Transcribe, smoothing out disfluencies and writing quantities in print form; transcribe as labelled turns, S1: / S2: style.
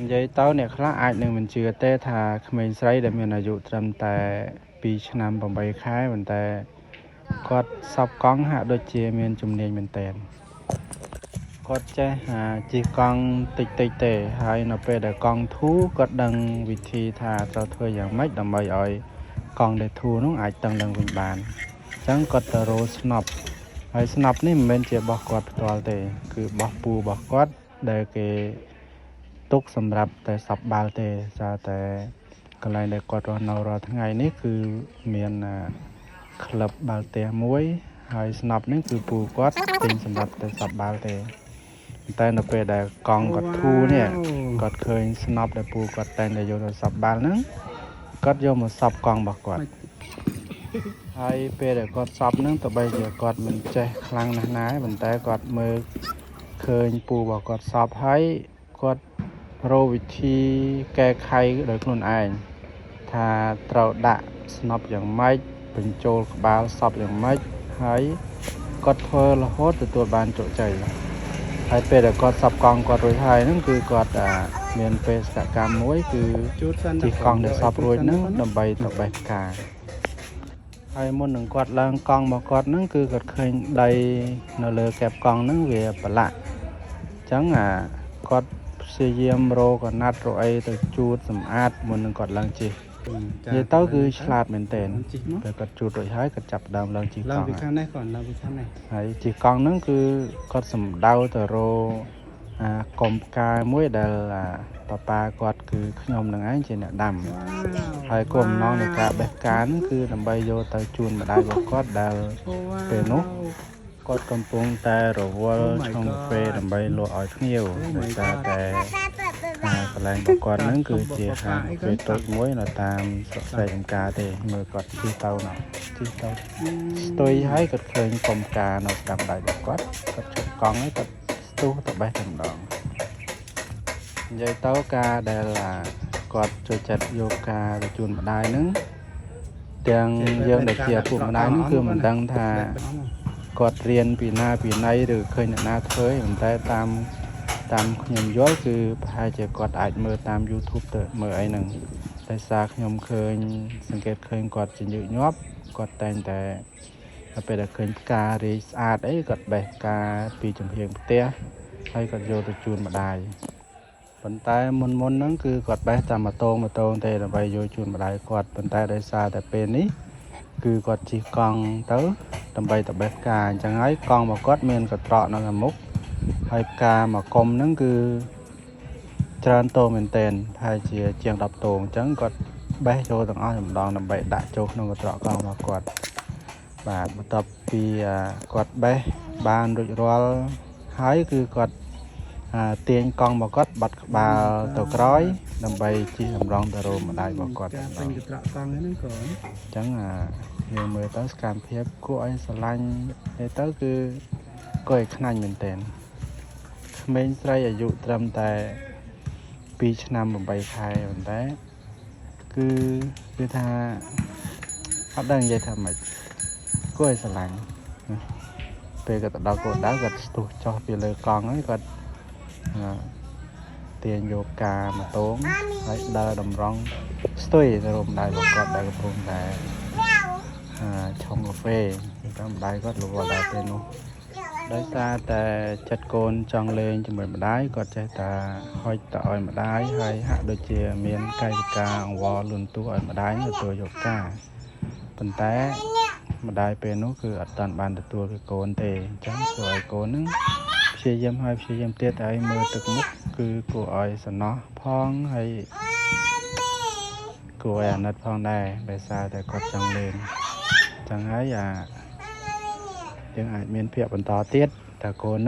S1: និយាយទៅអ្នកខ្លះអាចនឹងមិនជឿទេថាក្មេងស្រីដែលមានអាយុត្រឹមតែ2ឆ្នាំ8ខែប៉ុន្តែគាត់សពកង់ហាក់ដូចជាមានជំនាញមែនទែនគាត់ចេះជិះកង់តិចៗទេហើយនៅពេលដែលកង់ធូរគាត់ដឹងវិធីថាត្រូវធ្វើយ៉ាងម៉េចដើម្បីឲ្យកង់ដែលធូរនោះអាចតឹងឡើងវិញបានអញ្ចឹងគាត់ទៅរកស្នប់ហើយស្នប់នេះមិនមែនជារបស់គាត់ផ្ទាល់ទេគឺរបស់ពូរបស់គាត់ដែលគេទុកសម្រាប់តែសពបាល់ទេសារតែកន្លែងដែលគាត់រស់នៅរាល់ថ្ងៃនេះគឺមានក្លឹបបាល់ទះមួយហើយស្នប់នេះគឺពូគាត់ទិញសម្រាប់តែសពបាល់ទេតែនៅពេលដែលកង់គាត់ធូរនេះគាត់ឃើញស្នប់ដែលពូគាត់តែងតែយកទៅសពបាល់ហ្នឹងគាត់យកមកសពកង់របស់គាត់ហើយពេលដែលគាត់សពហ្នឹងទោះបីជាគាត់មិនចេះខ្លាំងណាស់ណាប៉ុន្តែគាត់មើលឃើញពូរបស់គាត់សពហើយគាត់រកវិធីកែខៃដោយខ្លួនឯងថាត្រូវដាក់ស្នប់យ៉ាងម៉េចបញ្ចូលក្បាលសពយ៉ាងម៉េចហើយគាត់ធ្វើរហូតទទួលបានជោគជ័យហើយពេលដែលគាត់សពកង់គាត់រួចហើយហ្នឹងគឺគាត់មានបេសកកម្មមួយគឺជិះកង់ដែលសពរួចហ្នឹងដើម្បីទៅបេះផ្កាហើយមុននឹងគាត់ឡើងកង់របស់គាត់ហ្នឹងគឺគាត់ឃើញដីនៅលើកែបកង់ហ្នឹងវាប្រឡាក់អញ្ចឹងគាត់ព្យាយាមរកកណាត់រកអីទៅជូតសម្អាតមុននឹងគាត់ឡើងជិះនិយាយទៅគឺឆ្លាតមែនទែនពេលគាត់ជូតរួចហើយគាត់ចាប់ដើមឡើងជិះកង់ឡើងពីខាងនេះគាត់ឡើងពីខាងនេះហើយជិះកង់ហ្នឹងគឺគាត់សំដៅទៅរកកុំផ្កាមួយដែលប៉ាគាត់គឺខ្ញុំនឹងឯងជាអ្នកដាំហើយគោលបំណងនៃការបេះផ្កាហ្នឹងគឺដើម្បីយកទៅជូនម្ដាយរបស់គាត់ដែលពេលនោះគាត់កំពុងតែរវល់ឆុងកាហ្វេដើម្បីលក់ឲ្យភ្ញៀវដោយសារតែកន្លែងរបស់គាត់ហ្នឹងគឺជាហាងកាហ្វេតូចមួយនៅតាមស្រុកស្រែចម្ការទេមើលគាត់ជិះទៅជិះទៅស្ទុយហើយគាត់ឃើញកុំផ្កានៅស្ដាប់ដៃរបស់គាត់គាត់ជិះកង់ហើយគាត់ស្ទុះទៅបេះតែម្ដងនិយាយទៅការដែលគាត់ចូលចិត្តយកការទៅជូនម្ដាយហ្នឹងទាំងយើងដែលជាឪពុកម្ដាយហ្នឹងគឺមិនដឹងថាគាត់រៀនពីណាពីណីឬឃើញអ្នកណាធ្វើប៉ុន្តែតាមខ្ញុំយល់គឺប្រហែលជាគាត់អាចមើលតាម YouTube ទៅមើលអីហ្នឹងតែសារខ្ញុំឃើញសង្កេតឃើញគាត់ជាញឹកញាប់គាត់តែងតែពេលដែលឃើញផ្ការីកស្អាតអីគាត់បេះផ្កាពីចំហៀងផ្ទះហើយគាត់យកទៅជូនម្ដាយប៉ុន្តែមុនហ្នឹងគឺគាត់បេះតាមម៉ូតូទេដើម្បីយកជូនម្ដាយគាត់ប៉ុន្តែដោយសារតែពេលនេះគឺគាត់ជិះកង់ទៅដើម្បីទៅបេះផ្កាអញ្ចឹងហើយកង់របស់គាត់មានកត្រកនៅខាងមុខហើយផ្កាមួយគុំហ្នឹងគឺច្រើនតោមែនតែនហើយជាង10តោអញ្ចឹងគាត់បេះចូលទាំងអស់ម្ដងដើម្បីដាក់ចូលក្នុងកត្រកកង់របស់គាត់បាទបន្ទាប់ពីគាត់បេះបានរួចរាល់ហើយគឺគាត់ទាញកង់របស់គាត់បាត់ក្បាលទៅក្រោយដើម្បីជិះតម្រង់ទៅរោមម្ដាយរបស់គាត់ការពេញកត្រកកង់ហ្នឹងក៏អញ្ចឹងយើងមើលទៅសកម្មភាពគួរឲ្យស្រឡាញ់ទៅគឺគួរឲ្យខ្នាញ់មែនទែនក្មេងស្រីអាយុត្រឹមតែ2ឆ្នាំ8ខែប៉ុន្តែគឺថាអត់ដឹងនិយាយថាម៉េចគួរឲ្យស្រឡាញ់ពេលគាត់ទៅដល់គោលដៅគាត់ស្ទុះចុះពីលើកង់ហើយគាត់ទាញយកការម៉ូតូហើយដើរតម្រង់ស្ទុយទៅរកម្ដាយរបស់គាត់ដែលកំពុងតែឆុងកាហ្វេតែម្ដាយគាត់រវល់ដែរពេលនោះដោយសារតែចិត្តកូនចង់លេងជាមួយម្ដាយគាត់ចេះតែហុចទៅឲ្យម្ដាយហើយហាក់ដូចជាមានកាយវិការអង្វរលន់ទួឲ្យម្ដាយទទួលយកការប៉ុន្តែម្ដាយពេលនោះគឺអត់តាន់បានទទួលពីកូនទេអញ្ចឹងគួរឲ្យកូននឹងព្យាយាមទៀតឲ្យមើលទឹកមុខគឺគួរឲ្យសំណោះផងហើយគួរឲ្យអាណិតផងដែរដោយសារតែគាត់ចង់លេងអញ្ចឹងហើយយើងអាចមានភាពបន្តទៀតតើកូន